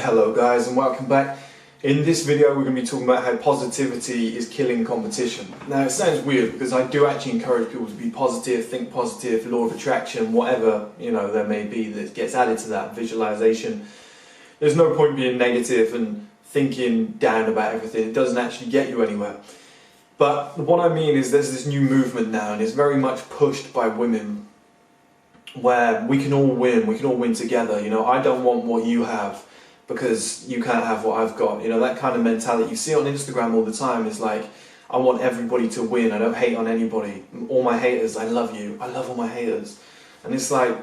Hello guys and welcome back. In this video we're going to be talking about how positivity is killing competition. Now it sounds weird because I do actually encourage people to be positive, think positive, law of attraction, whatever there may be that gets added to that, visualization. There's no point being negative and thinking down about everything. It doesn't actually get you anywhere. But what I mean is there's this new movement now and it's very much pushed by women where we can all win together. I don't want what you have because you can't have what I've got. That kind of mentality you see on Instagram all the time is like, I want everybody to win, I don't hate on anybody. All my haters, I love you, I love all my haters. And it's like,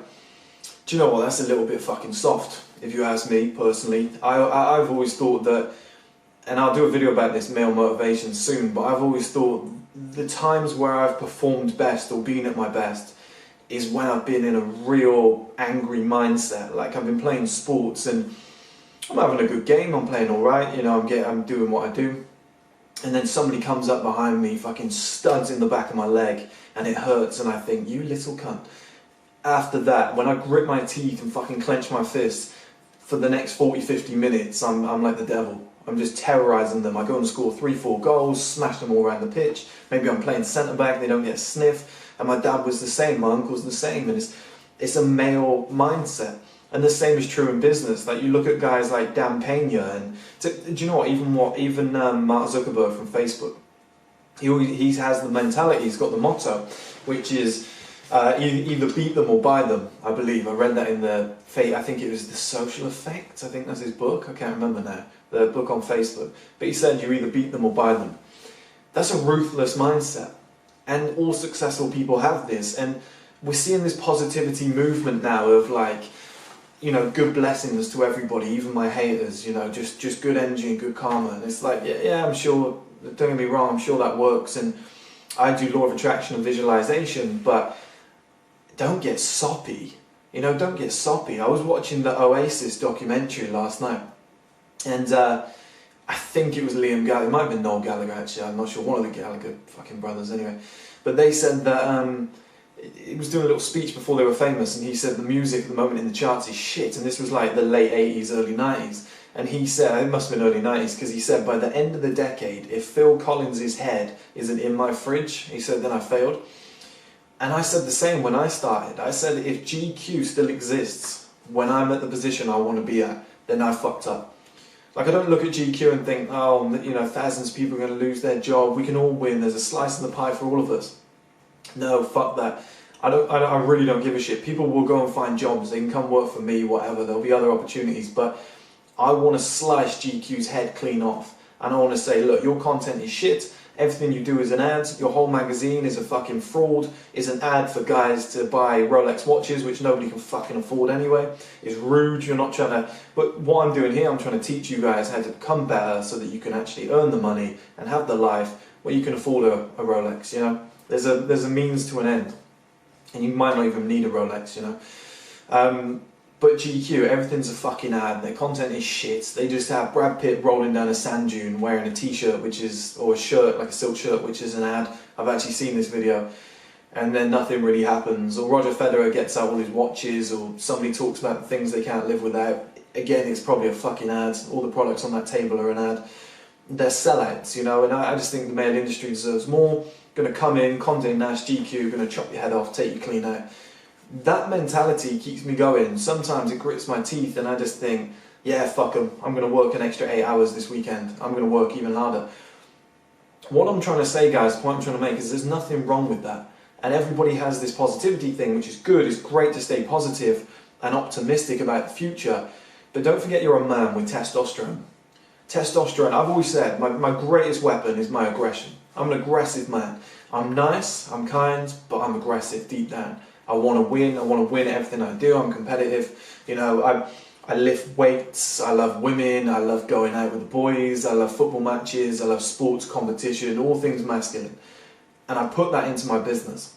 do you know what, that's a little bit fucking soft, if you ask me personally. I've always thought that, and I'll do a video about this, male motivation, soon, but I've always thought the times where I've performed best or been at my best is when I've been in a real angry mindset. Like I've been playing sports and I'm having a good game, I'm playing alright, I'm doing what I do. And then somebody comes up behind me, fucking studs in the back of my leg, and it hurts and I think, you little cunt. After that, when I grit my teeth and fucking clench my fists, for the next 40-50 minutes, I'm like the devil. I'm just terrorising them. I go and score 3-4 goals, smash them all around the pitch. Maybe I'm playing centre back, they don't get a sniff. And my dad was the same, my uncle's the same, and it's a male mindset. And the same is true in business. Like you look at guys like Dan Pena, and do you know what? Even Mark Zuckerberg from Facebook, he has the mentality. He's got the motto, which is either beat them or buy them. I believe I read that in I think it was The Social Effect. I think that's his book. I can't remember now. The book on Facebook. But he said you either beat them or buy them. That's a ruthless mindset. And all successful people have this, and we're seeing this positivity movement now of like, good blessings to everybody, even my haters, just good energy and good karma. And it's like, yeah, I'm sure, don't get me wrong, I'm sure that works, and I do law of attraction and visualization, but don't get soppy, don't get soppy. I was watching the Oasis documentary last night, and I think it was Liam Gallagher, it might have been Noel Gallagher actually, I'm not sure, one of the Gallagher fucking brothers anyway. But they said that, he was doing a little speech before they were famous, and he said the music at the moment in the charts is shit, and this was like the late 80s, early 90s. And he said, it must have been early 90s, because he said by the end of the decade, if Phil Collins' head isn't in my fridge, he said, then I failed. And I said the same when I started. I said if GQ still exists when I'm at the position I want to be at, then I fucked up. Like I don't look at GQ and think, oh, thousands of people are going to lose their job, we can all win, there's a slice of the pie for all of us. No, fuck that. I really don't give a shit. People will go and find jobs, they can come work for me, whatever, there'll be other opportunities, but I want to slice GQ's head clean off. And I want to say, look, your content is shit, everything you do is an ad, your whole magazine is a fucking fraud, is an ad for guys to buy Rolex watches, which nobody can fucking afford anyway. It's rude, you're not trying to... But what I'm doing here, I'm trying to teach you guys how to become better so that you can actually earn the money and have the life where you can afford a Rolex, There's a means to an end. And you might not even need a Rolex, But GQ, everything's a fucking ad, their content is shit. They just have Brad Pitt rolling down a sand dune wearing a t-shirt, or a shirt, like a silk shirt, which is an ad. I've actually seen this video. And then nothing really happens. Or Roger Federer gets out all his watches, or somebody talks about the things they can't live without. Again, it's probably a fucking ad. All the products on that table are an ad. They're sellouts, and I just think the male industry deserves more. Going to come in, Condé Nast, GQ, going to chop your head off, take you clean out. That mentality keeps me going. Sometimes it grits my teeth and I just think, yeah, fuck them, I'm going to work an extra 8 hours this weekend, I'm going to work even harder. What I'm trying to say, guys, the point I'm trying to make is there's nothing wrong with that. And everybody has this positivity thing, which is good, it's great to stay positive and optimistic about the future, but don't forget you're a man with testosterone. Testosterone, I've always said, my greatest weapon is my aggression. I'm an aggressive man. I'm nice, I'm kind, but I'm aggressive deep down. I want to win at everything I do, I'm competitive. I lift weights, I love women, I love going out with the boys, I love football matches, I love sports competition, all things masculine. And I put that into my business.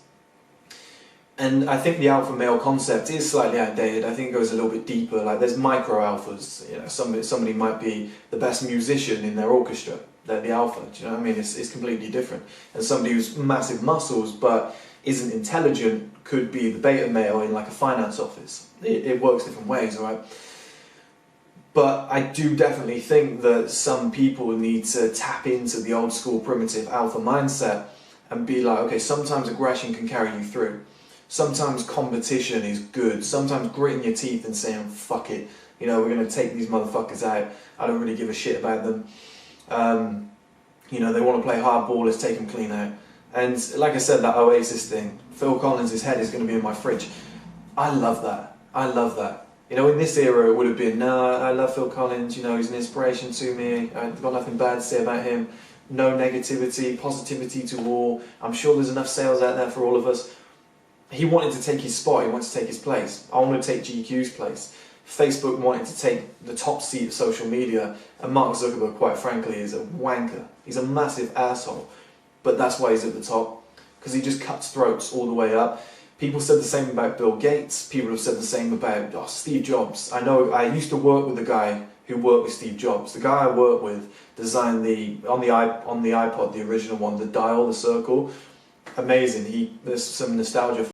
And I think the alpha male concept is slightly outdated. I think it goes a little bit deeper. Like there's micro alphas. Somebody might be the best musician in their orchestra. They're the alpha. Do you know what I mean? It's completely different. And somebody who's massive muscles but isn't intelligent could be the beta male in like a finance office. It works different ways, all right? But I do definitely think that some people need to tap into the old school primitive alpha mindset and be like, okay, sometimes aggression can carry you through. Sometimes competition is good. Sometimes gritting your teeth and saying, fuck it, you know, we're going to take these motherfuckers out. I don't really give a shit about them. You know, they want to play hardball, let's take them clean out. And like I said, that Oasis thing, Phil Collins' head is going to be in my fridge. I love that. I love that. You know, in this era it would have been, no, I love Phil Collins, you know, he's an inspiration to me, I've got nothing bad to say about him. No negativity, positivity to all. I'm sure there's enough sales out there for all of us. He wanted to take his spot, he wanted to take his place. I want to take GQ's place. Facebook wanted to take the top seat of social media, and Mark Zuckerberg, quite frankly, is a wanker. He's a massive asshole, but that's why he's at the top, because he just cuts throats all the way up. People said the same about Bill Gates. People have said the same about Steve Jobs. I know I used to work with a guy who worked with Steve Jobs. The guy I worked with designed on the iPod, the original one, the dial, the circle. Amazing. There's some nostalgia